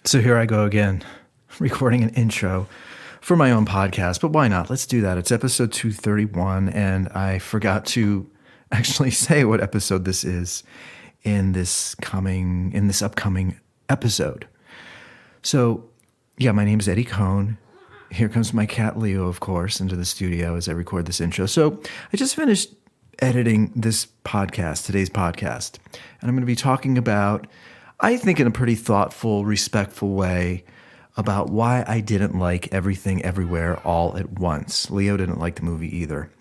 So here I go again, recording an intro for my own podcast, but why not? Let's do that. It's episode 231, and I forgot to actually say what episode this is in this upcoming episode. So, yeah, my name is Eddie Cohn. Here comes my cat Leo, of course, into the studio as I record this intro. So I just finished editing this podcast, today's podcast, and I'm going to be talking about, I think in a pretty thoughtful, respectful way, about why I didn't like Everything Everywhere All at Once. Leo didn't like the movie either.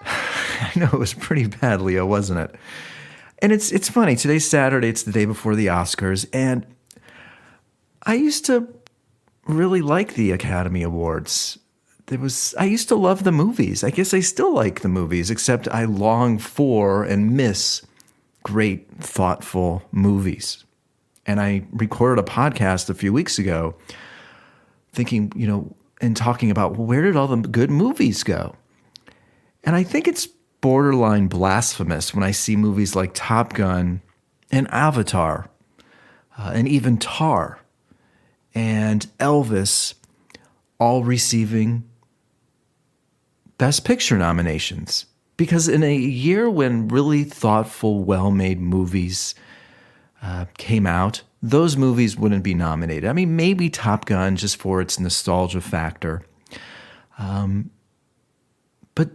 I know it was pretty bad, Leo, wasn't it? And it's funny. Today's Saturday. It's the day before the Oscars, and I used to really like the Academy Awards. I used to love the movies. I guess I still like the movies, except I long for and miss great, thoughtful movies. And I recorded a podcast a few weeks ago thinking, and talking about, well, where did all the good movies go? And I think it's borderline blasphemous when I see movies like Top Gun and Avatar and even Tar and Elvis all receiving Best Picture nominations. Because in a year when really thoughtful, well-made movies came out, those movies wouldn't be nominated. I mean, maybe Top Gun just for its nostalgia factor. But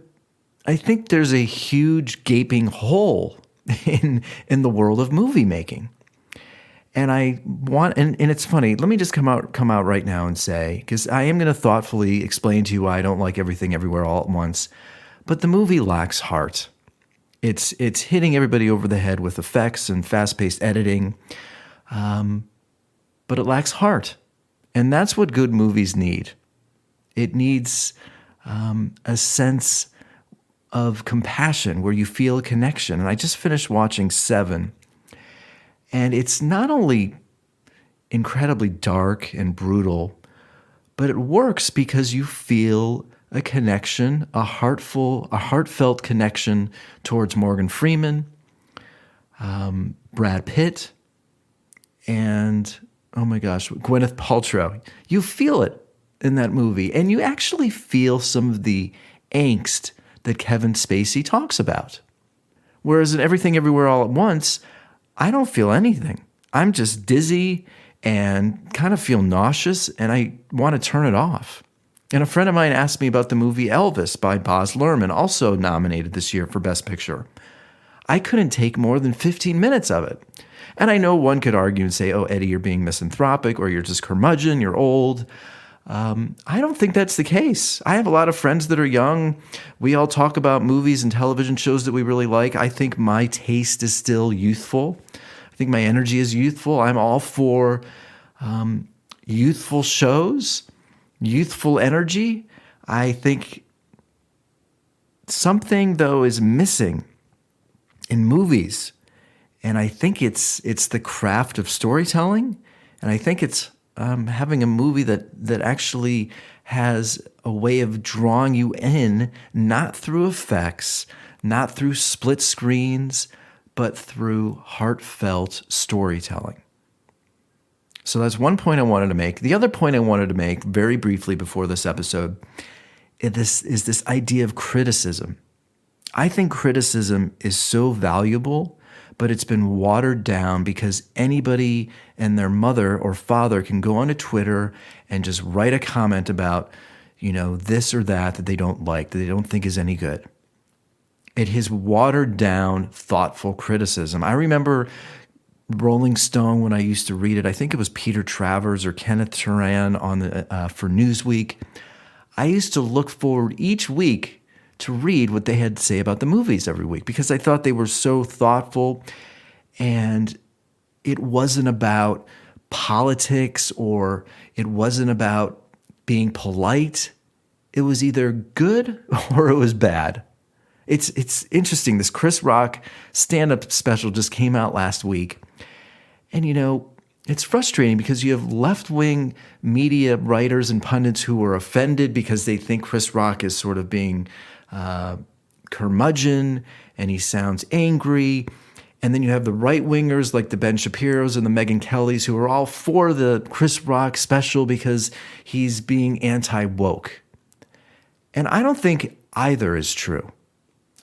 I think there's a huge gaping hole in the world of movie making. And and it's funny, let me just come out right now and say, because I am going to thoughtfully explain to you why I don't like Everything Everywhere All at Once, but the movie lacks heart. It's hitting everybody over the head with effects and fast-paced editing, but it lacks heart. And that's what good movies need. It needs a sense of compassion where you feel a connection. And I just finished watching Seven, and it's not only incredibly dark and brutal, but it works because you feel a connection, a heartfelt connection towards Morgan Freeman, Brad Pitt, and, oh my gosh, Gwyneth Paltrow. You feel it in that movie, and you actually feel some of the angst that Kevin Spacey talks about. Whereas in Everything Everywhere All at Once, I don't feel anything. I'm just dizzy and kind of feel nauseous, and I want to turn it off. And a friend of mine asked me about the movie Elvis by Baz Luhrmann, also nominated this year for Best Picture. I couldn't take more than 15 minutes of it. And I know one could argue and say, oh, Eddie, you're being misanthropic, or you're just curmudgeon, you're old. I don't think that's the case. I have a lot of friends that are young. We all talk about movies and television shows that we really like. I think my taste is still youthful. I think my energy is youthful. I'm all for youthful shows, youthful energy. I think something, though, is missing in movies. And I think it's the craft of storytelling. And I think it's having a movie that actually has a way of drawing you in, not through effects, not through split screens, but through heartfelt storytelling. So that's one point I wanted to make. The other point I wanted to make very briefly before this episode is this idea of criticism. I think criticism is so valuable, but it's been watered down because anybody and their mother or father can go onto Twitter and just write a comment about, this or that they don't like, that they don't think is any good. It has watered down thoughtful criticism. I remember Rolling Stone when I used to read it. I think it was Peter Travers or Kenneth Turan for Newsweek. I used to look forward each week to read what they had to say about the movies every week because I thought they were so thoughtful, and it wasn't about politics or it wasn't about being polite. It was either good or it was bad. It's interesting. This Chris Rock stand-up special just came out last week. And, it's frustrating because you have left-wing media writers and pundits who are offended because they think Chris Rock is sort of being curmudgeon and he sounds angry. And then you have the right-wingers like the Ben Shapiros and the Megyn Kellys who are all for the Chris Rock special because he's being anti-woke. And I don't think either is true.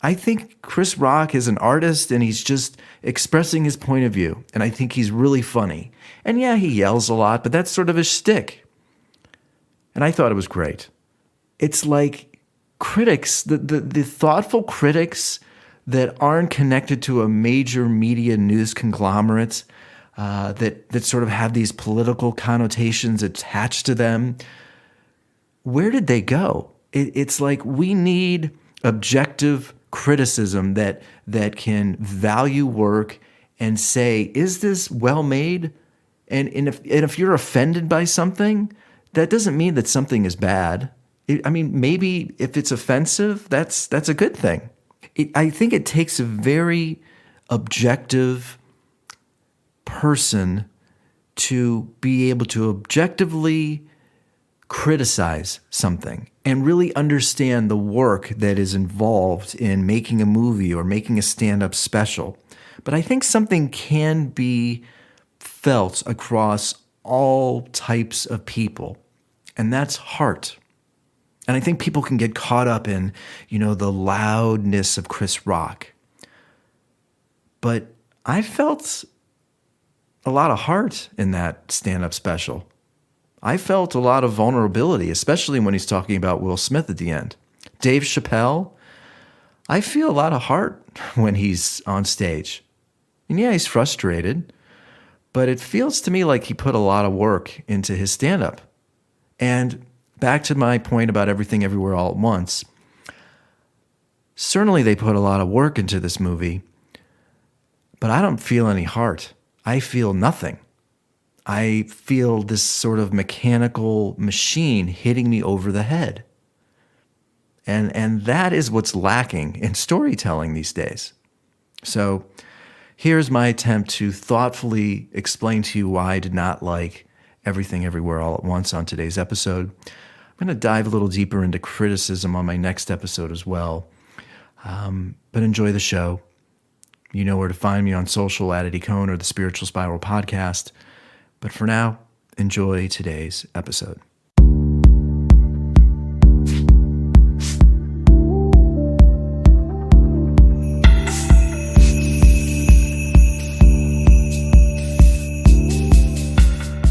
I think Chris Rock is an artist and he's just expressing his point of view. And I think he's really funny. And yeah, he yells a lot, but that's sort of his shtick. And I thought it was great. It's like critics, the thoughtful critics that aren't connected to a major media news conglomerate, that sort of have these political connotations attached to them. Where did they go? It's like we need objective criticism that can value work and say, is this well made? And if you're offended by something, that doesn't mean that something is bad. Maybe if it's offensive, that's a good thing. I think it takes a very objective person to be able to objectively criticize something and really understand the work that is involved in making a movie or making a stand-up special. But I think something can be felt across all types of people, and that's heart. And I think people can get caught up in, the loudness of Chris Rock. But I felt a lot of heart in that stand-up special. I felt a lot of vulnerability, especially when he's talking about Will Smith at the end. Dave Chappelle, I feel a lot of heart when he's on stage. And yeah, he's frustrated, but it feels to me like he put a lot of work into his stand-up. And back to my point about Everything Everywhere All at Once, certainly they put a lot of work into this movie, but I don't feel any heart. I feel nothing. I feel this sort of mechanical machine hitting me over the head. And that is what's lacking in storytelling these days. So here's my attempt to thoughtfully explain to you why I did not like Everything Everywhere All at Once on today's episode. I'm going to dive a little deeper into criticism on my next episode as well. But enjoy the show. You know where to find me on social at Eddie Cohn or the Spiritual Spiral Podcast. But for now, enjoy today's episode.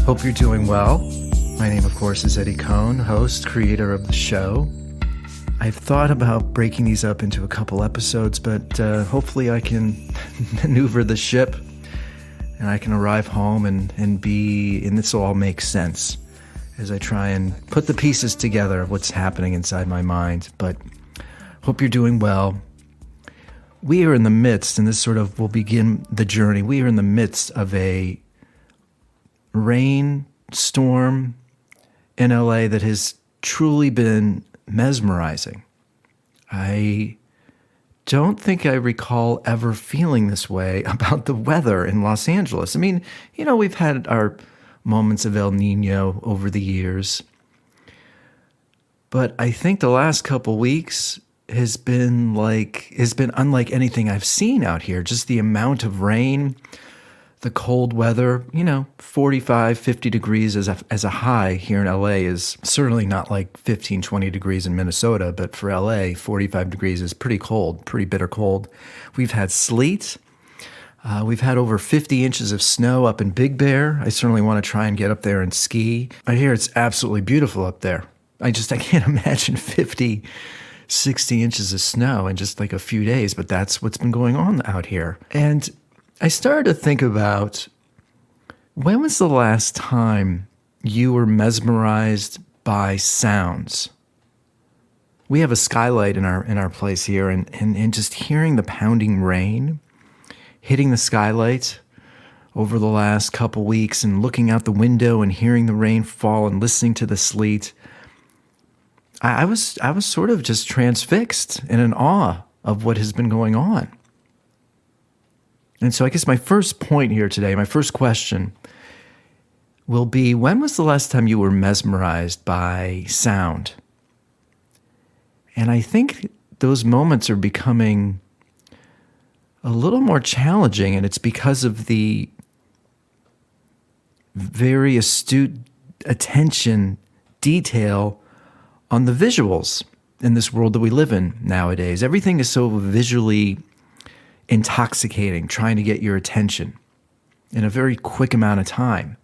Hope you're doing well. My name, of course, is Eddie Cohn, host, creator of the show. I've thought about breaking these up into a couple episodes, but hopefully I can maneuver the ship and I can arrive home and this will all make sense as I try and put the pieces together of what's happening inside my mind. But hope you're doing well. We are in the midst, and this sort of will begin the journey. We are in the midst of a rainstorm in LA that has truly been mesmerizing. I don't think I recall ever feeling this way about the weather in Los Angeles. We've had our moments of El Nino over the years, but I think the last couple weeks has been unlike anything I've seen out here. Just the amount of rain, the cold weather, 45, 50 degrees as a high here in LA is certainly not like 15, 20 degrees in Minnesota, but for LA, 45 degrees is pretty cold, pretty bitter cold. We've had sleet. We've had over 50 inches of snow up in Big Bear. I certainly want to try and get up there and ski. I hear it's absolutely beautiful up there. I can't imagine 50, 60 inches of snow in just like a few days, but that's what's been going on out here. And I started to think about, when was the last time you were mesmerized by sounds? We have a skylight in our place here, and just hearing the pounding rain hitting the skylight over the last couple weeks and looking out the window and hearing the rain fall and listening to the sleet, I was sort of just transfixed and in awe of what has been going on. And so I guess my first point here today, my first question will be, when was the last time you were mesmerized by sound? And I think those moments are becoming a little more challenging, and it's because of the very astute attention, detail on the visuals in this world that we live in nowadays. Everything is so visually intoxicating, trying to get your attention in a very quick amount of time.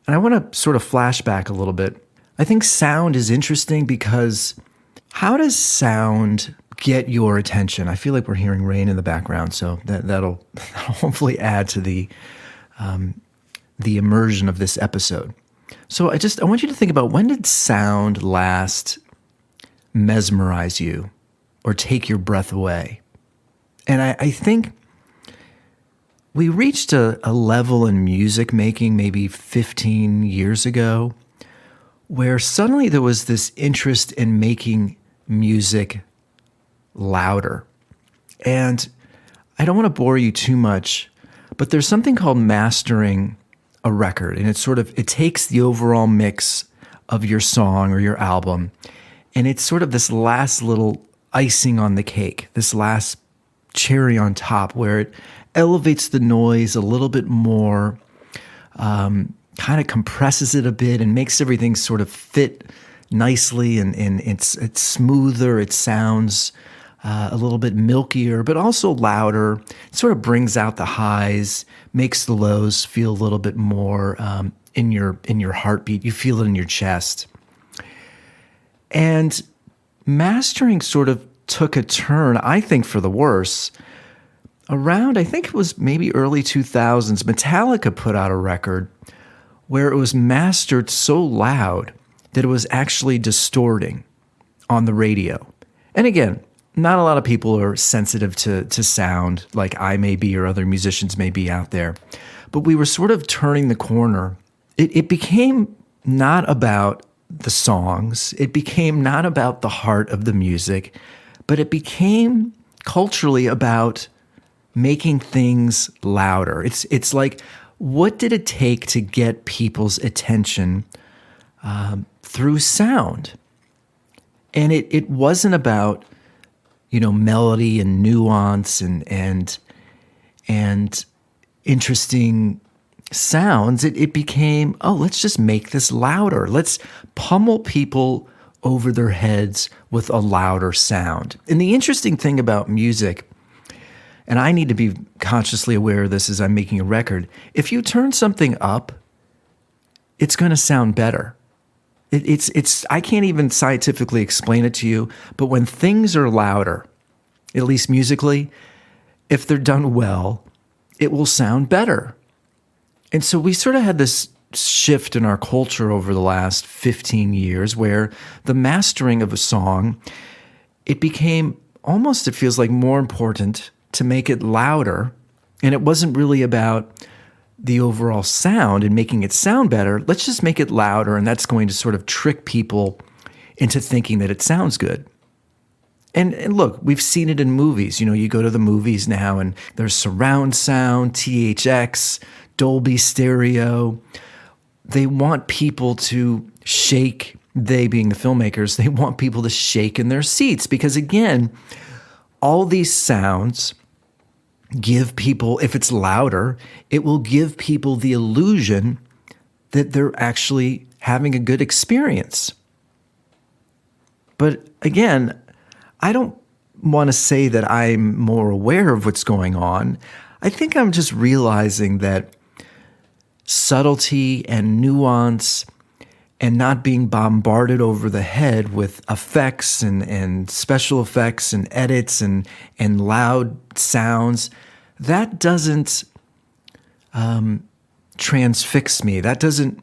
And I want to sort of flash back a little bit. I think sound is interesting because how does sound get your attention? I feel like we're hearing rain in the background, so that'll hopefully add to the immersion of this episode. So I want you to think about, when did sound last mesmerize you or take your breath away? And I think we reached a level in music making maybe 15 years ago where suddenly there was this interest in making music louder. And I don't want to bore you too much, but there's something called mastering a record, and it takes the overall mix of your song or your album, and it's sort of this last little icing on the cake, this last cherry on top, where it elevates the noise a little bit more, kind of compresses it a bit and makes everything sort of fit nicely, and it's smoother, it sounds a little bit milkier, but also louder. It sort of brings out the highs, makes the lows feel a little bit more in your heartbeat. You feel it in your chest. And mastering sort of took a turn, I think, for the worse. Around, I think it was maybe early 2000s, Metallica put out a record where it was mastered so loud that it was actually distorting on the radio. And again, not a lot of people are sensitive to sound like I may be or other musicians may be out there. But we were sort of turning the corner. It became not about the songs. It became not about the heart of the music, but it became culturally about making things louder. It's like, what did it take to get people's attention through sound? And it wasn't about, melody and nuance and interesting sounds. It became, let's just make this louder. Let's pummel people over their heads with a louder sound. And the interesting thing about music, and I need to be consciously aware of this as I'm making a record, if you turn something up, it's going to sound better. It's I can't even scientifically explain it to you, but when things are louder, at least musically, if they're done well, it will sound better. And so we sort of had this shift in our culture over the last 15 years where the mastering of a song, it became almost, it feels like, more important to make it louder. And it wasn't really about the overall sound and making it sound better. Let's just make it louder, and that's going to sort of trick people into thinking that it sounds good. And look, we've seen it in movies. You go to the movies now and there's surround sound, THX, Dolby Stereo. They want people to shake, they being the filmmakers, they want people to shake in their seats because, again, all these sounds give people, if it's louder, it will give people the illusion that they're actually having a good experience. But again, I don't want to say that I'm more aware of what's going on. I think I'm just realizing that subtlety and nuance and not being bombarded over the head with effects and special effects and edits and loud sounds, that doesn't transfix me. That doesn't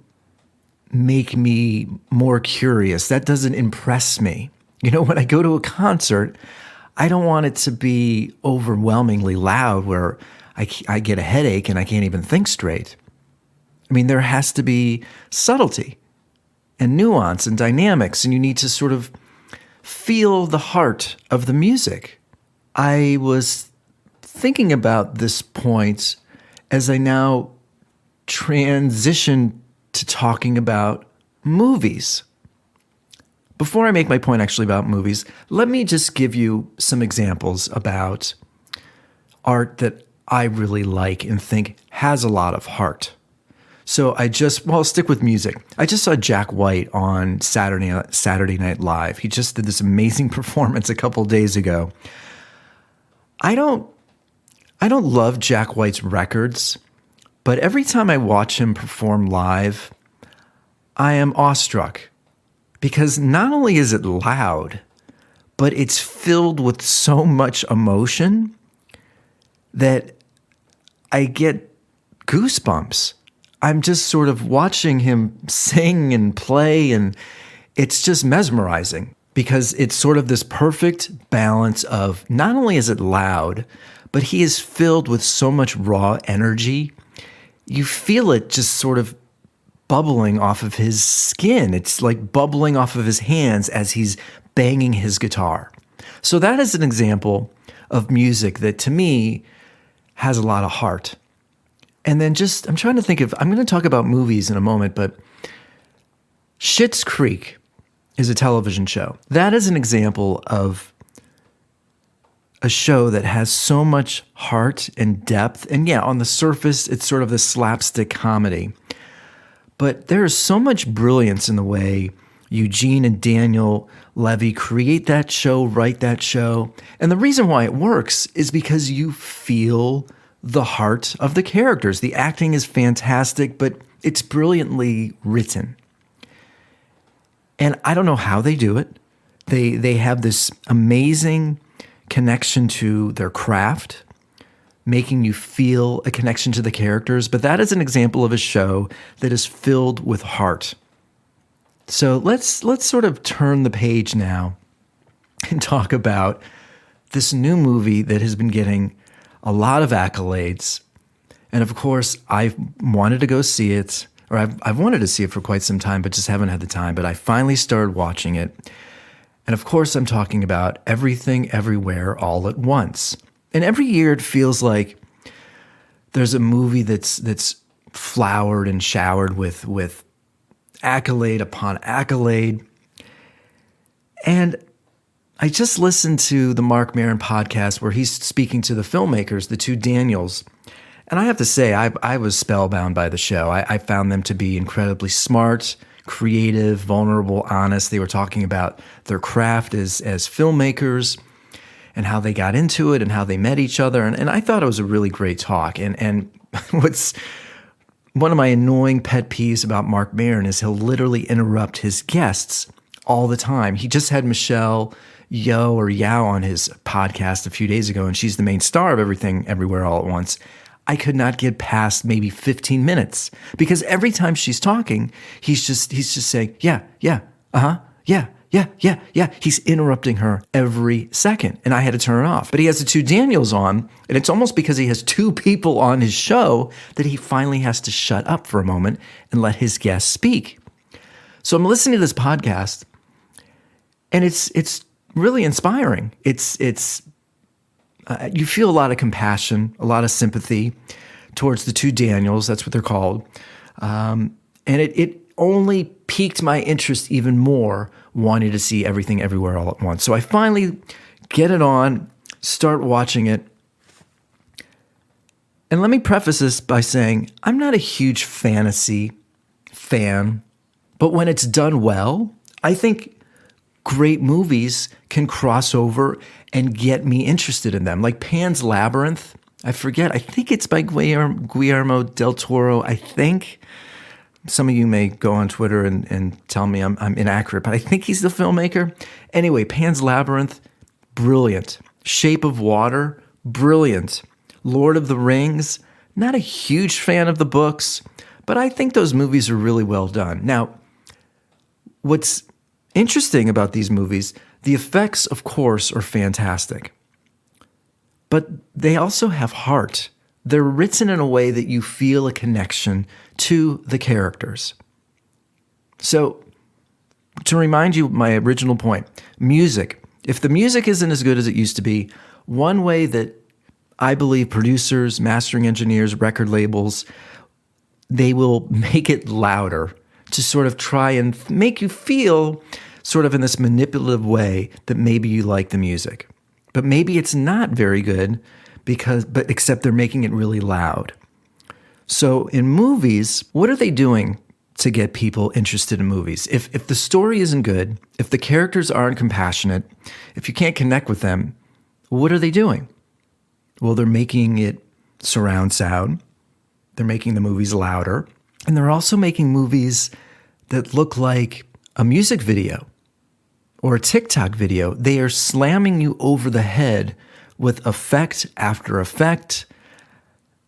make me more curious. That doesn't impress me. When I go to a concert, I don't want it to be overwhelmingly loud where I get a headache and I can't even think straight. I mean, there has to be subtlety and nuance and dynamics, and you need to sort of feel the heart of the music. I was thinking about this point as I now transition to talking about movies. Before I make my point actually about movies, let me just give you some examples about art that I really like and think has a lot of heart. So I'll stick with music. I just saw Jack White on Saturday Night Live. He just did this amazing performance a couple days ago. I don't love Jack White's records, but every time I watch him perform live, I am awestruck because not only is it loud, but it's filled with so much emotion that I get goosebumps. I'm just sort of watching him sing and play, and it's just mesmerizing because it's sort of this perfect balance of not only is it loud, but he is filled with so much raw energy. You feel it just sort of bubbling off of his skin. It's like bubbling off of his hands as he's banging his guitar. So that is an example of music that to me has a lot of heart. And then I'm trying to think I'm going to talk about movies in a moment, but Schitt's Creek is a television show. That is an example of a show that has so much heart and depth. And yeah, on the surface, it's sort of this slapstick comedy. But there is so much brilliance in the way Eugene and Daniel Levy create that show, write that show. And the reason why it works is because you feel the heart of the characters. The acting is fantastic, but it's brilliantly written. And I don't know how they do it. They have this amazing connection to their craft, making you feel a connection to the characters. But that is an example of a show that is filled with heart. So let's sort of turn the page now and talk about this new movie that has been getting a lot of accolades. And of course, I've wanted to go see it, or I've wanted to see it for quite some time, but just haven't had the time. But I finally started watching it. And of course, I'm talking about Everything, Everywhere, All at Once. And every year it feels like there's a movie that's flowered and showered with accolade upon accolade. And I just listened to the Mark Maron podcast where he's speaking to the filmmakers, the two Daniels. And I have to say, I was spellbound by the show. I found them to be incredibly smart, creative, vulnerable, honest. They were talking about their craft as filmmakers and how they got into it and how they met each other. And I thought it was a really great talk. And what's one of my annoying pet peeves about Mark Maron is he'll literally interrupt his guests all the time. He just had Michelle Yao on his podcast a few days ago, and she's the main star of Everything, Everywhere, All at Once. I could not get past maybe 15 minutes because every time she's talking, he's just saying, yeah, uh-huh, yeah. He's interrupting her every second, and I had to turn it off. But he has the two Daniels on, and it's almost because he has two people on his show that he finally has to shut up for a moment and let his guests speak. So I'm listening to this podcast, and it's really inspiring. You feel a lot of compassion, a lot of sympathy towards the two Daniels. That's what they're called. And it only piqued my interest even more, wanting to see Everything, Everywhere, All at Once. So I finally get it on, start watching it. And let me preface this by saying I'm not a huge fantasy fan, but when it's done well, I think great movies can cross over and get me interested in them. Like Pan's Labyrinth, I think it's by Guillermo del Toro, I think. Some of you may go on Twitter and tell me I'm inaccurate, but I think he's the filmmaker. Anyway, Pan's Labyrinth, brilliant. Shape of Water, brilliant. Lord of the Rings, not a huge fan of the books, but I think those movies are really well done. Now, what's interesting about these movies, the effects, of course, are fantastic. But they also have heart. They're written in a way that you feel a connection to the characters. So, to remind you my original point, music. If the music isn't as good as it used to be, one way that I believe producers, mastering engineers, record labels, they will make it louder to sort of try and make you feel sort of in this manipulative way that maybe you like the music. But maybe it's not very good. but except they're making it really loud. So in movies, what are they doing to get people interested in movies? If the story isn't good, if the characters aren't compassionate, if you can't connect with them, what are they doing? Well, they're making it surround sound. They're making the movies louder. And they're also making movies that look like a music video or a TikTok video. They are slamming you over the head with effect after effect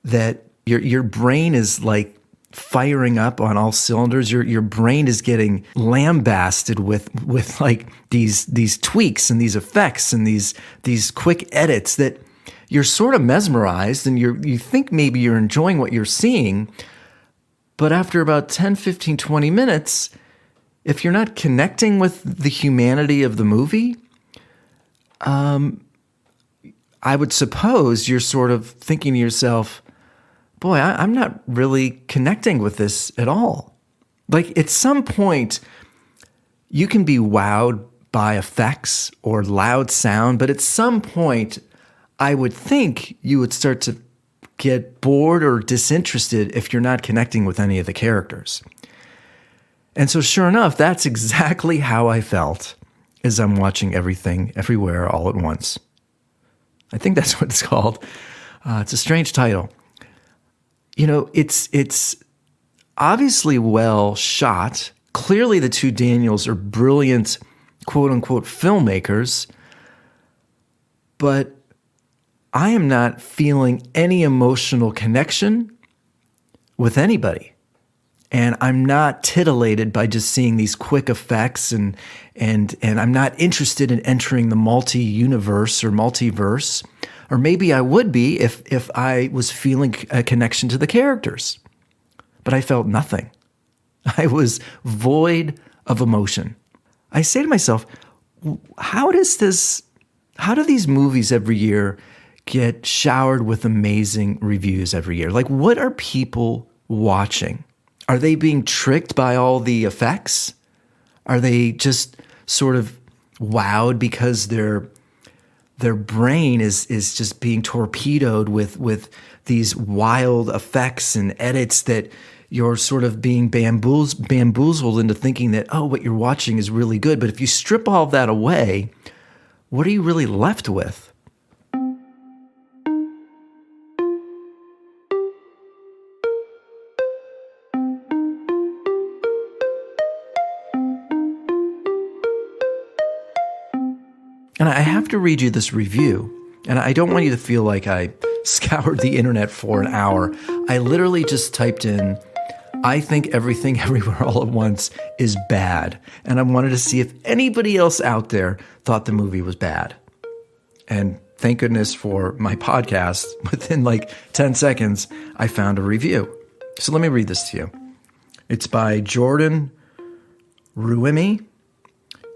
that your brain is like firing up on all cylinders. Your brain is getting lambasted with like these tweaks and these effects and these quick edits that you're sort of mesmerized and you think maybe you're enjoying what you're seeing. But after about 10, 15, 20 minutes, if you're not connecting with the humanity of the movie, I would suppose you're sort of thinking to yourself, boy, I'm not really connecting with this at all. Like at some point, you can be wowed by effects or loud sound, but at some point, I would think you would start to get bored or disinterested if you're not connecting with any of the characters. And so sure enough, that's exactly how I felt as I'm watching Everything, Everywhere, All at Once. I think that's what it's called. It's a strange title. You know, it's obviously well shot. Clearly the two Daniels are brilliant, quote unquote, filmmakers, but I am not feeling any emotional connection with anybody. And I'm not titillated by just seeing these quick effects and I'm not interested in entering the multi-universe or multiverse. Or maybe I would be if I was feeling a connection to the characters. But I felt nothing. I was void of emotion. I say to myself, how do these movies every year get showered with amazing reviews every year? Like, what are people watching? Are they being tricked by all the effects? Are they just sort of wowed because their brain is just being torpedoed with these wild effects and edits that you're sort of being bamboozled into thinking that, oh, what you're watching is really good. But if you strip all of that away, what are you really left with? And I have to read you this review, and I don't want you to feel like I scoured the internet for an hour. I literally just typed in, I think Everything Everywhere All at Once is bad. And I wanted to see if anybody else out there thought the movie was bad. And thank goodness for my podcast, within like 10 seconds, I found a review. So let me read this to you. It's by Jordan Ruimi.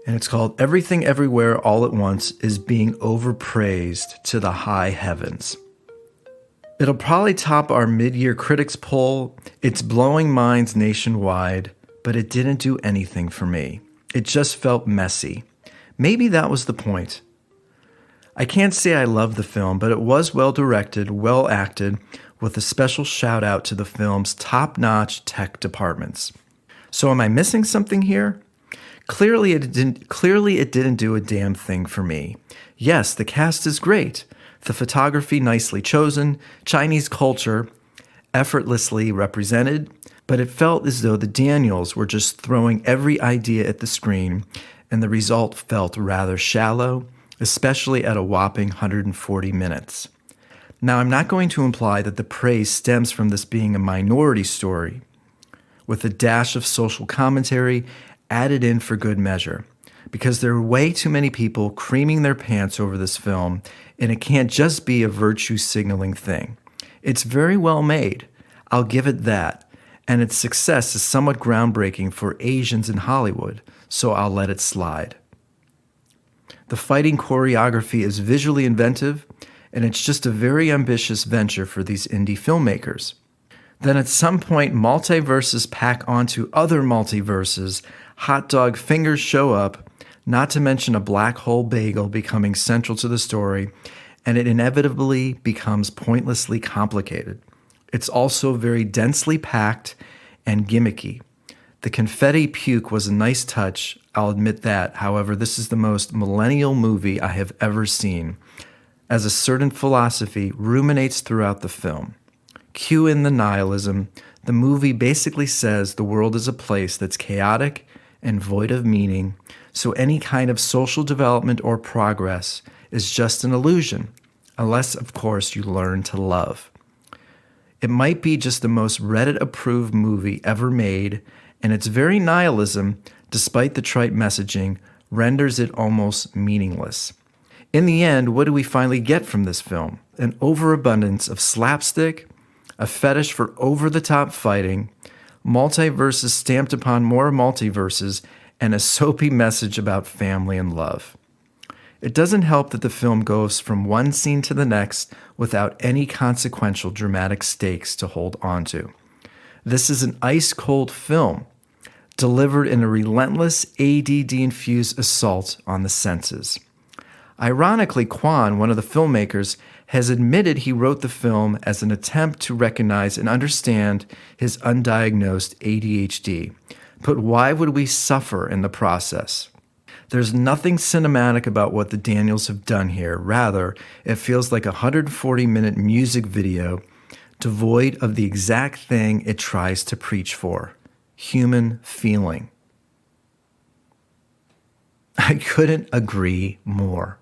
And it's called Everything Everywhere All at Once is Being Overpraised to the High Heavens. It'll probably top our mid-year critics poll. It's blowing minds nationwide, but it didn't do anything for me. It just felt messy. Maybe that was the point. I can't say I love the film, but it was well directed, well acted, with a special shout out to the film's top-notch tech departments. So am I missing something here? Clearly it didn't do a damn thing for me. Yes, the cast is great. The photography nicely chosen, Chinese culture effortlessly represented, but it felt as though the Daniels were just throwing every idea at the screen, and the result felt rather shallow, especially at a whopping 140 minutes. Now, I'm not going to imply that the praise stems from this being a minority story, with a dash of social commentary added in for good measure, because there are way too many people creaming their pants over this film, and it can't just be a virtue signaling thing. It's very well made, I'll give it that, and its success is somewhat groundbreaking for Asians in Hollywood, so I'll let it slide. The fighting choreography is visually inventive, and it's just a very ambitious venture for these indie filmmakers. Then at some point, multiverses pack onto other multiverses, hot dog fingers show up, not to mention a black hole bagel becoming central to the story, and it inevitably becomes pointlessly complicated. It's also very densely packed and gimmicky. The confetti puke was a nice touch, I'll admit that. However, this is the most millennial movie I have ever seen, as a certain philosophy ruminates throughout the film. Cue in the nihilism. The movie basically says the world is a place that's chaotic and void of meaning, so any kind of social development or progress is just an illusion, unless, of course, you learn to love. It might be just the most Reddit-approved movie ever made, and its very nihilism, despite the trite messaging, renders it almost meaningless. In the end, what do we finally get from this film? An overabundance of slapstick, a fetish for over-the-top fighting, multiverses stamped upon more multiverses, and a soapy message about family and love. It doesn't help that the film goes from one scene to the next without any consequential dramatic stakes to hold onto. This is an ice-cold film, delivered in a relentless ADD-infused assault on the senses. Ironically, Kwan, one of the filmmakers, has admitted he wrote the film as an attempt to recognize and understand his undiagnosed ADHD. But why would we suffer in the process? There's nothing cinematic about what the Daniels have done here. Rather, it feels like a 140-minute music video devoid of the exact thing it tries to preach for: human feeling. I couldn't agree more.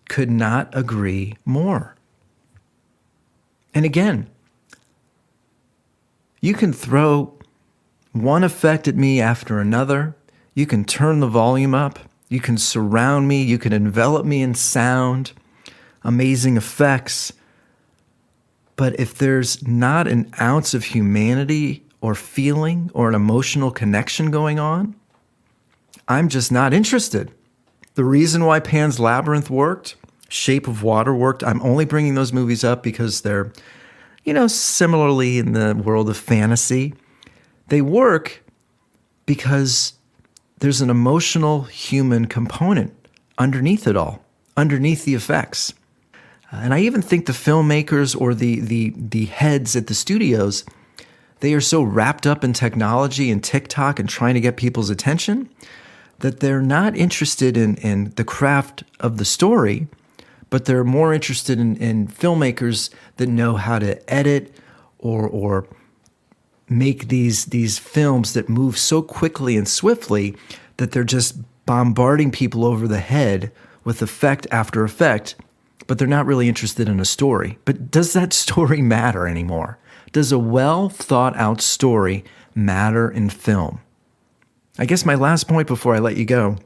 Could not agree more. And again, you can throw one effect at me after another. You can turn the volume up. You can surround me. You can envelop me in sound, amazing effects. But if there's not an ounce of humanity or feeling or an emotional connection going on, I'm just not interested. The reason why Pan's Labyrinth worked, Shape of Water worked, I'm only bringing those movies up because they're, similarly in the world of fantasy. They work because there's an emotional human component underneath it all, underneath the effects. And I even think the filmmakers or the heads at the studios, they are so wrapped up in technology and TikTok and trying to get people's attention that they're not interested in the craft of the story, but they're more interested in filmmakers that know how to edit or make these films that move so quickly and swiftly that they're just bombarding people over the head with effect after effect, but they're not really interested in a story. But does that story matter anymore? Does a well thought out story matter in film? I guess my last point before I let you go,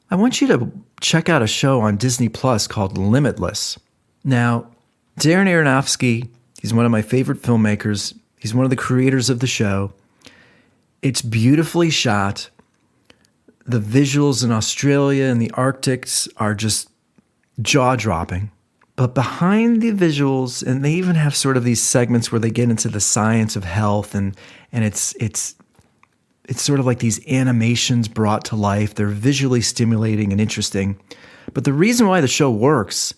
I want you to check out a show on Disney Plus called Limitless. Now, Darren Aronofsky, he's one of my favorite filmmakers. He's one of the creators of the show. It's beautifully shot. The visuals in Australia and the Arctics are just jaw-dropping. But behind the visuals, and they even have sort of these segments where they get into the science of health, and it's sort of like these animations brought to life. They're visually stimulating and interesting. But the reason why the show works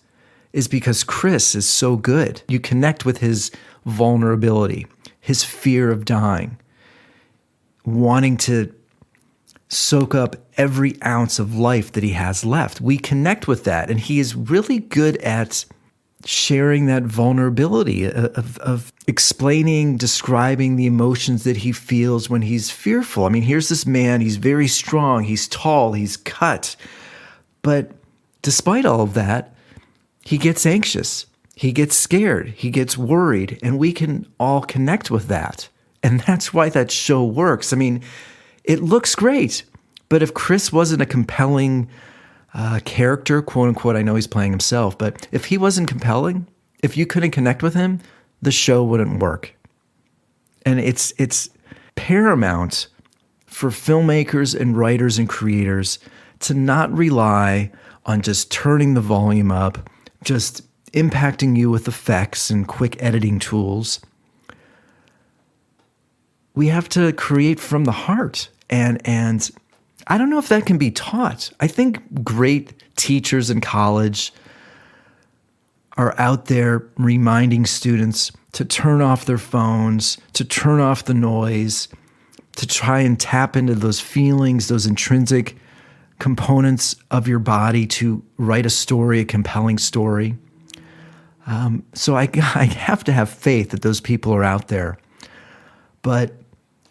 is because Chris is so good. You connect with his vulnerability, his fear of dying, wanting to soak up every ounce of life that he has left. We connect with that, and he is really good at sharing that vulnerability of explaining, describing the emotions that he feels when he's fearful. I mean, here's this man, he's very strong, he's tall, he's cut, but despite all of that, he gets anxious, he gets scared, he gets worried, and we can all connect with that. And that's why that show works. I mean, it looks great, but if Chris wasn't a compelling character, quote unquote, I know he's playing himself, but if he wasn't compelling, if you couldn't connect with him, the show wouldn't work. And it's paramount for filmmakers and writers and creators to not rely on just turning the volume up, just impacting you with effects and quick editing tools. We have to create from the heart. And I don't know if that can be taught. I think great teachers in college, are out there reminding students to turn off their phones, to turn off the noise, to try and tap into those feelings, those intrinsic components of your body to write a story, a compelling story. So I have to have faith that those people are out there. But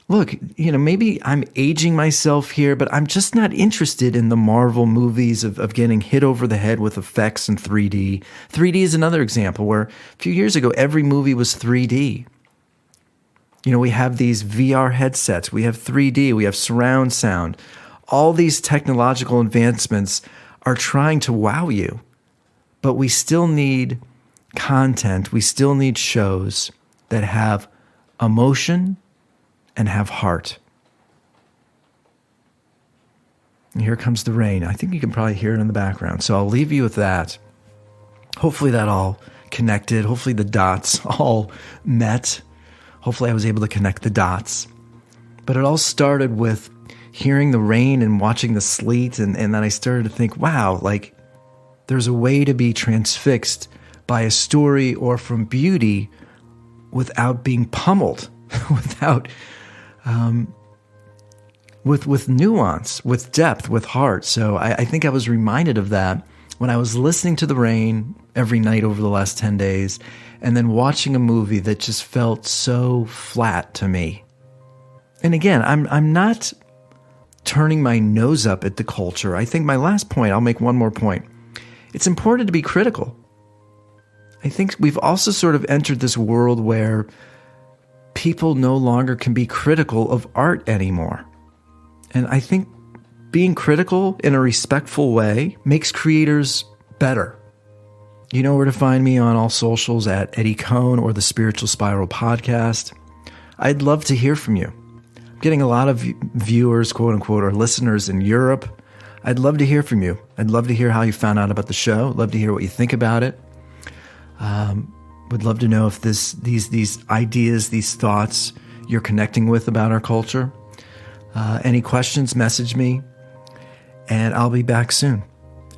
look, maybe I'm aging myself here, but I'm just not interested in the Marvel movies of getting hit over the head with effects and 3D. 3D is another example where a few years ago, every movie was 3D. We have these VR headsets, we have 3D, we have surround sound. All these technological advancements are trying to wow you, but we still need content, we still need shows that have emotion and have heart. And here comes the rain. I think you can probably hear it in the background. So I'll leave you with that. Hopefully that all connected. Hopefully the dots all met. Hopefully I was able to connect the dots. But it all started with hearing the rain and watching the sleet. And then I started to think, wow, like there's a way to be transfixed by a story or from beauty without being pummeled, without... with nuance, with depth, with heart. So I think I was reminded of that when I was listening to the rain every night over the last 10 days and then watching a movie that just felt so flat to me. And again, I'm not turning my nose up at the culture. I think my last point, I'll make one more point. It's important to be critical. I think we've also sort of entered this world where people no longer can be critical of art anymore. And I think being critical in a respectful way makes creators better. You know where to find me on all socials at Eddie Cohn or the Spiritual Spiral podcast. I'd love to hear from you. I'm getting a lot of viewers, quote unquote, or listeners in Europe. I'd love to hear from you. I'd love to hear how you found out about the show. I'd love to hear what you think about it. Would love to know if these ideas, these thoughts you're connecting with about our culture. Any questions, message me, and I'll be back soon.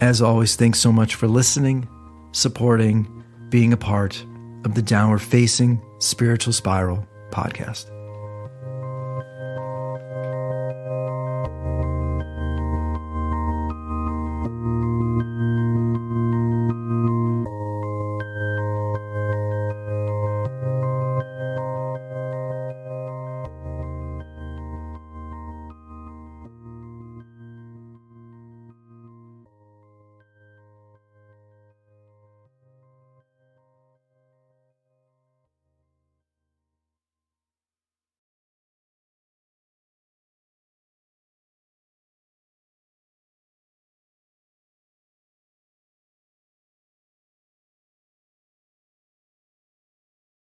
As always, thanks so much for listening, supporting, being a part of the Downward Facing Spiritual Spiral podcast.